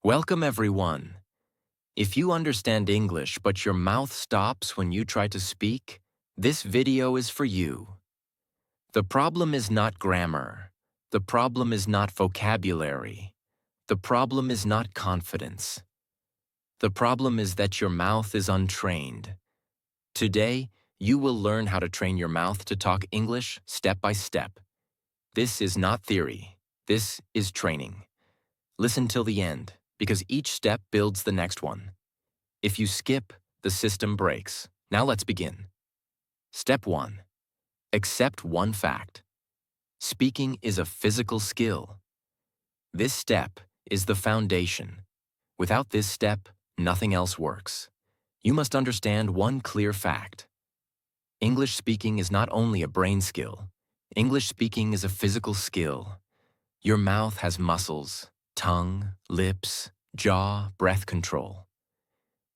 Welcome, everyone. If you understand English but your mouth stops when you try to speak, this video is for you. The problem is not grammar. The problem is not vocabulary. The problem is not confidence. The problem is that your mouth is untrained. Today, you will learn how to train your mouth to talk English step by step. This is not theory. This is training. Listen till the end, because each step builds the next one. If you skip, the system breaks. Now let's begin. Step 1. Accept one fact. Speaking is a physical skill. This step is the foundation. Without this step, nothing else works. You must understand one clear fact. English speaking is not only a brain skill. English speaking is a physical skill. Your mouth has muscles, tongue, lips, jaw, breath control.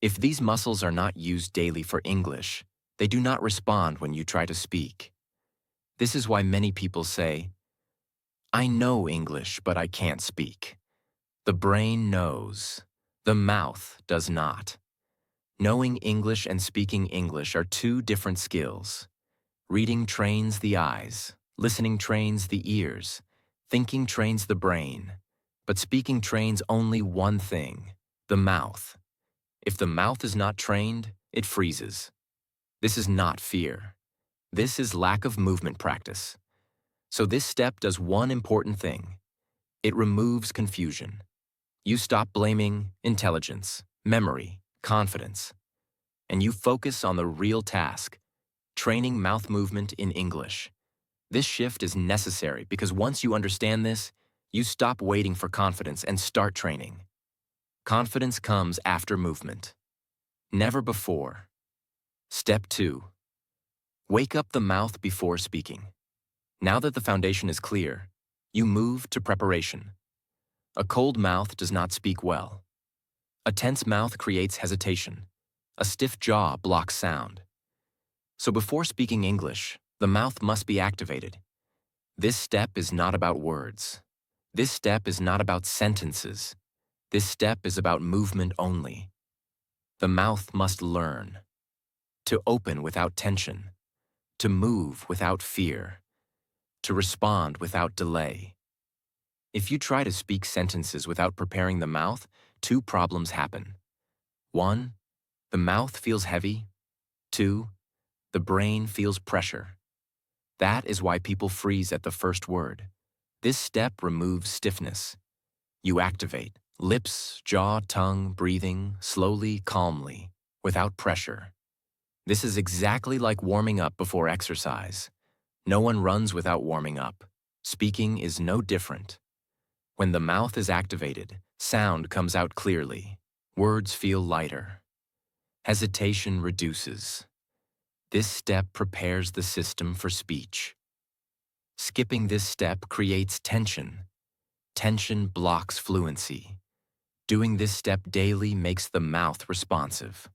If these muscles are not used daily for English, they do not respond when you try to speak. This is why many people say, "I know English, but I can't speak." The brain knows. The mouth does not. Knowing English and speaking English are two different skills. Reading trains the eyes, listening trains the ears, thinking trains the brain, but speaking trains only one thing, the mouth. If the mouth is not trained, it freezes. This is not fear. This is lack of movement practice. So this step does one important thing. It removes confusion. You stop blaming intelligence, memory, confidence, and you focus on the real task, training mouth movement in English. This shift is necessary because once you understand this, you stop waiting for confidence and start training. Confidence comes after movement, never before. Step 2. Wake up the mouth before speaking. Now that the foundation is clear, you move to preparation. A cold mouth does not speak well. A tense mouth creates hesitation. A stiff jaw blocks sound. So before speaking English, the mouth must be activated. This step is not about words. This step is not about sentences. This step is about movement only. The mouth must learn to open without tension, to move without fear, to respond without delay. If you try to speak sentences without preparing the mouth, two problems happen. 1. The mouth feels heavy. 2. The brain feels pressure. That is why people freeze at the first word. This step removes stiffness. You activate lips, jaw, tongue, breathing, slowly, calmly, without pressure. This is exactly like warming up before exercise. No one runs without warming up. Speaking is no different. When the mouth is activated, sound comes out clearly. Words feel lighter. Hesitation reduces. This step prepares the system for speech. Skipping this step creates tension. Tension blocks fluency. Doing this step daily makes the mouth responsive.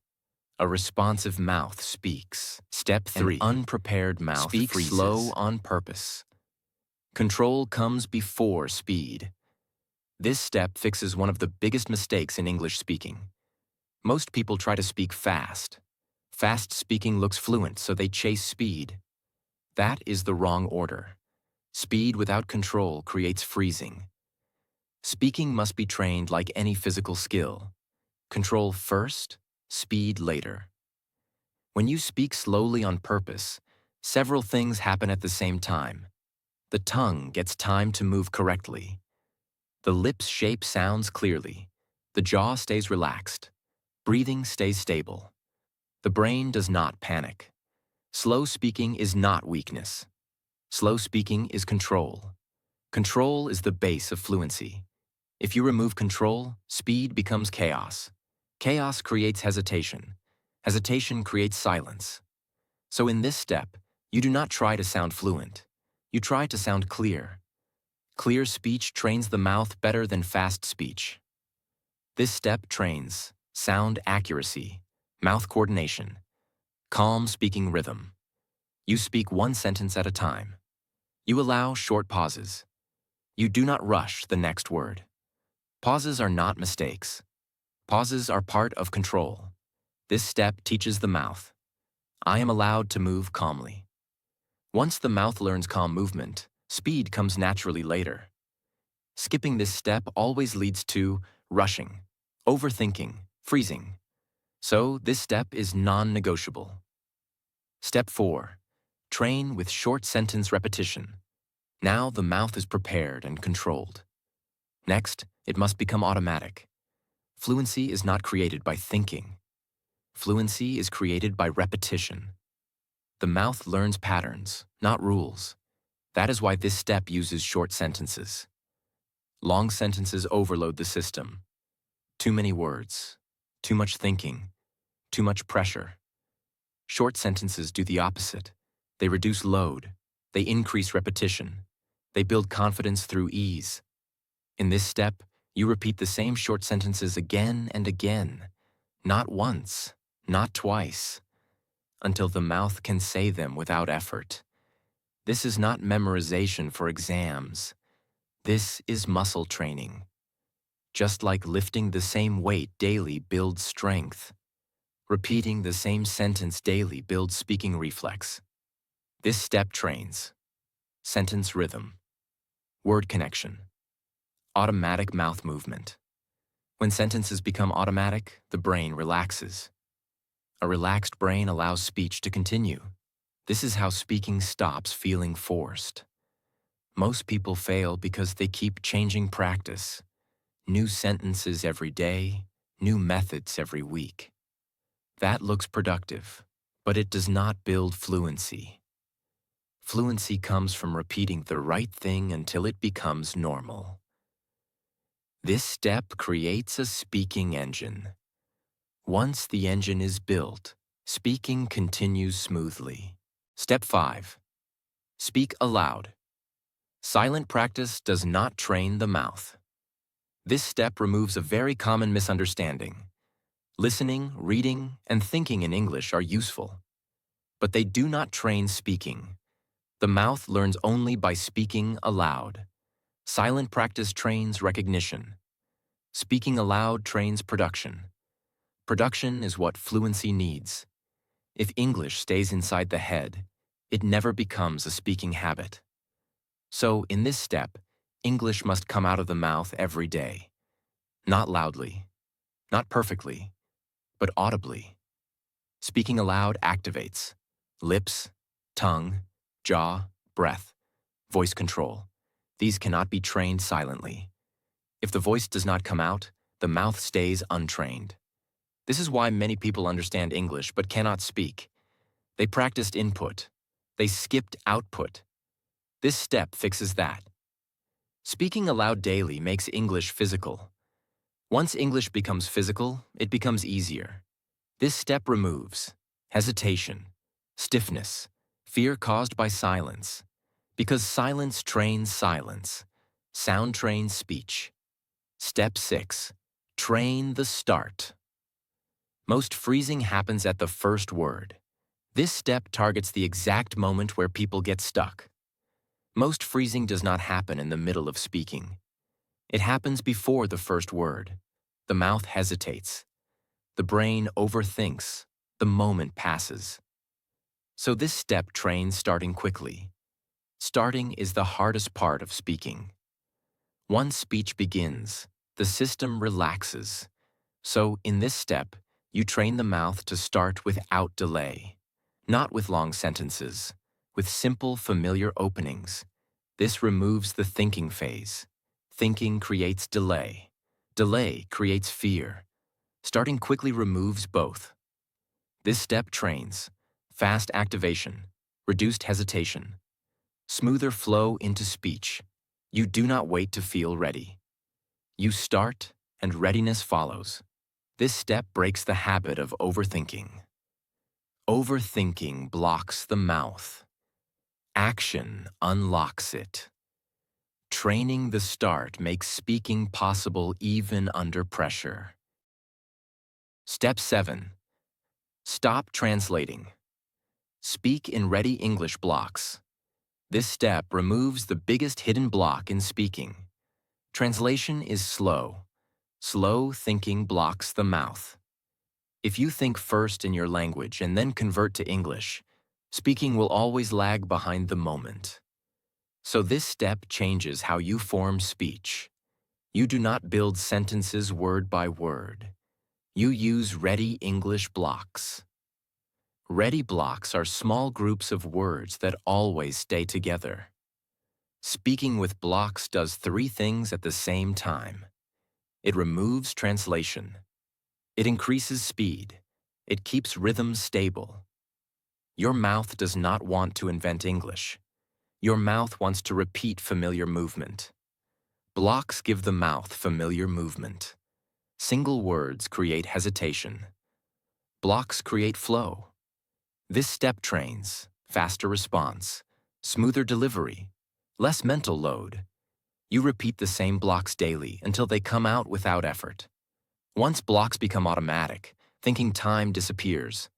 A responsive mouth speaks. Step 3. An unprepared mouth speaks freezes. Slow on purpose. Control comes before speed. This step fixes one of the biggest mistakes in English speaking. Most people try to speak fast. Fast speaking looks fluent, so they chase speed. That is the wrong order. Speed without control creates freezing. Speaking must be trained like any physical skill. Control first, speed later. When you speak slowly on purpose, several things happen at the same time. The tongue gets time to move correctly. The lips shape sounds clearly. The jaw stays relaxed. Breathing stays stable. The brain does not panic. Slow speaking is not weakness. Slow speaking is control. Control is the base of fluency. If you remove control, speed becomes chaos. Chaos creates hesitation. Hesitation creates silence. So in this step, you do not try to sound fluent. You try to sound clear. Clear speech trains the mouth better than fast speech. This step trains sound accuracy, mouth coordination, calm speaking rhythm. You speak one sentence at a time. You allow short pauses. You do not rush the next word. Pauses are not mistakes. Pauses are part of control. This step teaches the mouth. I am allowed to move calmly. Once the mouth learns calm movement, speed comes naturally later. Skipping this step always leads to rushing, overthinking, freezing. So this step is non-negotiable. Step 4. Train with short sentence repetition. Now the mouth is prepared and controlled. Next, it must become automatic. Fluency is not created by thinking. Fluency is created by repetition. The mouth learns patterns, not rules. That is why this step uses short sentences. Long sentences overload the system. Too many words, too much thinking, too much pressure. Short sentences do the opposite. They reduce load. They increase repetition. They build confidence through ease. In this step, you repeat the same short sentences again and again, not once, not twice, until the mouth can say them without effort. This is not memorization for exams. This is muscle training. Just like lifting the same weight daily builds strength, repeating the same sentence daily builds speaking reflex. This step trains sentence rhythm, word connection, automatic mouth movement. When sentences become automatic, the brain relaxes. A relaxed brain allows speech to continue. This is how speaking stops feeling forced. Most people fail because they keep changing practice. New sentences every day, new methods every week. That looks productive, but it does not build fluency. Fluency comes from repeating the right thing until it becomes normal. This step creates a speaking engine. Once the engine is built, speaking continues smoothly. Step 5. Speak aloud. Silent practice does not train the mouth. This step removes a very common misunderstanding. Listening, reading, and thinking in English are useful, but they do not train speaking. The mouth learns only by speaking aloud. Silent practice trains recognition. Speaking aloud trains production. Production is what fluency needs. If English stays inside the head, it never becomes a speaking habit. So, in this step, English must come out of the mouth every day. Not loudly, not perfectly, but audibly. Speaking aloud activates lips, tongue, jaw, breath, voice control. These cannot be trained silently. If the voice does not come out, the mouth stays untrained. This is why many people understand English but cannot speak. They practiced input. They skipped output. This step fixes that. Speaking aloud daily makes English physical. Once English becomes physical, it becomes easier. This step removes hesitation, stiffness, fear caused by silence. Because silence trains silence. Sound trains speech. Step 6. Train the start. Most freezing happens at the first word. This step targets the exact moment where people get stuck. Most freezing does not happen in the middle of speaking. It happens before the first word. The mouth hesitates. The brain overthinks. The moment passes. So this step trains starting quickly. Starting is the hardest part of speaking. Once speech begins, the system relaxes. So in this step, you train the mouth to start without delay. Not with long sentences, with simple, familiar openings. This removes the thinking phase. Thinking creates delay. Delay creates fear. Starting quickly removes both. This step trains fast activation, reduced hesitation, smoother flow into speech. You do not wait to feel ready. You start, and readiness follows. This step breaks the habit of overthinking. Overthinking blocks the mouth. Action unlocks it. Training the start makes speaking possible even under pressure. Step 7. Stop translating. Speak in ready English blocks. This step removes the biggest hidden block in speaking. Translation is slow. Slow thinking blocks the mouth. If you think first in your language and then convert to English, speaking will always lag behind the moment. So this step changes how you form speech. You do not build sentences word by word. You use ready English blocks. Ready blocks are small groups of words that always stay together. Speaking with blocks does three things at the same time. It removes translation. It increases speed. It keeps rhythm stable. Your mouth does not want to invent English. Your mouth wants to repeat familiar movement. Blocks give the mouth familiar movement. Single words create hesitation. Blocks create flow. This step trains faster response, smoother delivery, less mental load. You repeat the same blocks daily until they come out without effort. Once blocks become automatic, thinking time disappears.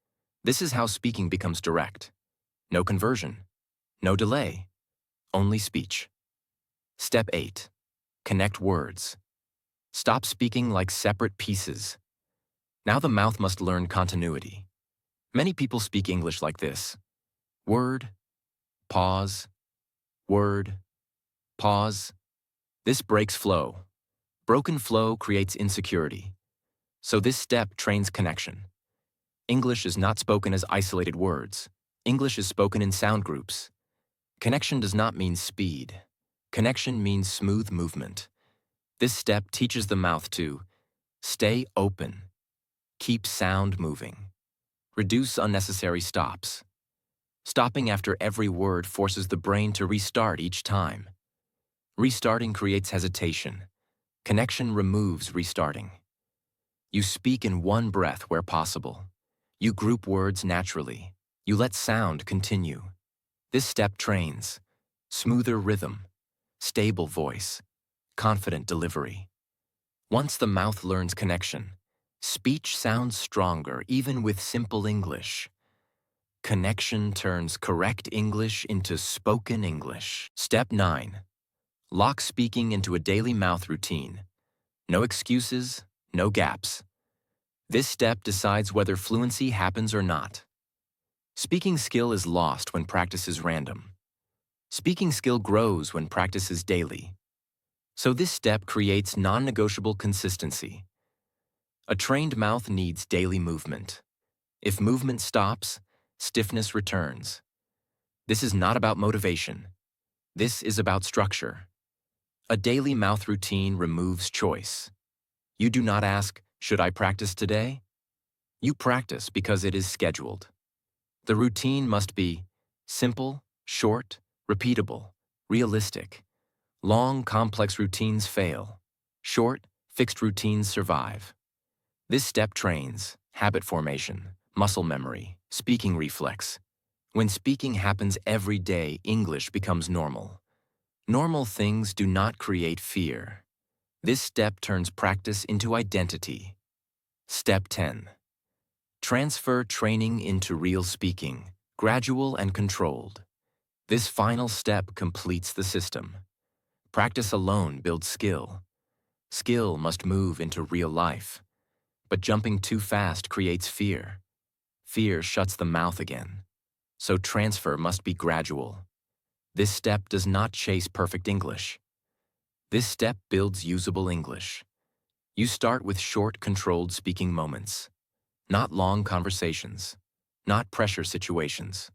This is how speaking becomes direct. No conversion, no delay, only speech. Step 8. Connect words. Stop speaking like separate pieces. Now the mouth must learn continuity. Many people speak English like this. Word, pause, word, pause. This breaks flow. Broken flow creates insecurity. So this step trains connection. English is not spoken as isolated words. English is spoken in sound groups. Connection does not mean speed. Connection means smooth movement. This step teaches the mouth to stay open, keep sound moving, reduce unnecessary stops. Stopping after every word forces the brain to restart each time. Restarting creates hesitation. Connection removes restarting. You speak in one breath where possible. You group words naturally. You let sound continue. This step trains smoother rhythm, stable voice, confident delivery. Once the mouth learns connection, speech sounds stronger even with simple English. Connection turns correct English into spoken English. Step 9. Lock speaking into a daily mouth routine. No excuses, no gaps. This step decides whether fluency happens or not. Speaking skill is lost when practice is random. Speaking skill grows when practice is daily. So this step creates non-negotiable consistency. A trained mouth needs daily movement. If movement stops, stiffness returns. This is not about motivation. This is about structure. A daily mouth routine removes choice. You do not ask, "Should I practice today?" You practice because it is scheduled. The routine must be simple, short, repeatable, realistic. Long, complex routines fail. Short, fixed routines survive. This step trains habit formation, muscle memory, speaking reflex. When speaking happens every day, English becomes normal. Normal things do not create fear. This step turns practice into identity. Step 10. Transfer training into real speaking, gradual and controlled. This final step completes the system. Practice alone builds skill. Skill must move into real life. But jumping too fast creates fear. Fear shuts the mouth again. So transfer must be gradual. This step does not chase perfect English. This step builds usable English. You start with short, controlled speaking moments. Not long conversations. Not pressure situations.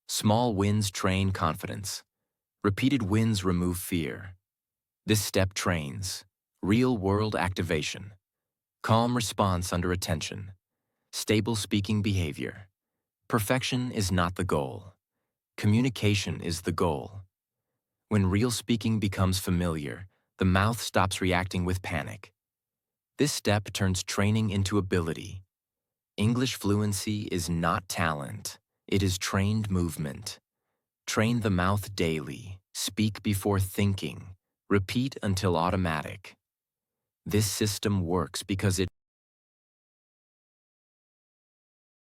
Small wins train confidence. Repeated wins remove fear. This step trains real-world activation. Calm response under attention. Stable speaking behavior. Perfection is not the goal. Communication is the goal. When real speaking becomes familiar, the mouth stops reacting with panic. This step turns training into ability. English fluency is not talent. It is trained movement. Train the mouth daily. Speak before thinking. Repeat until automatic. This system works because it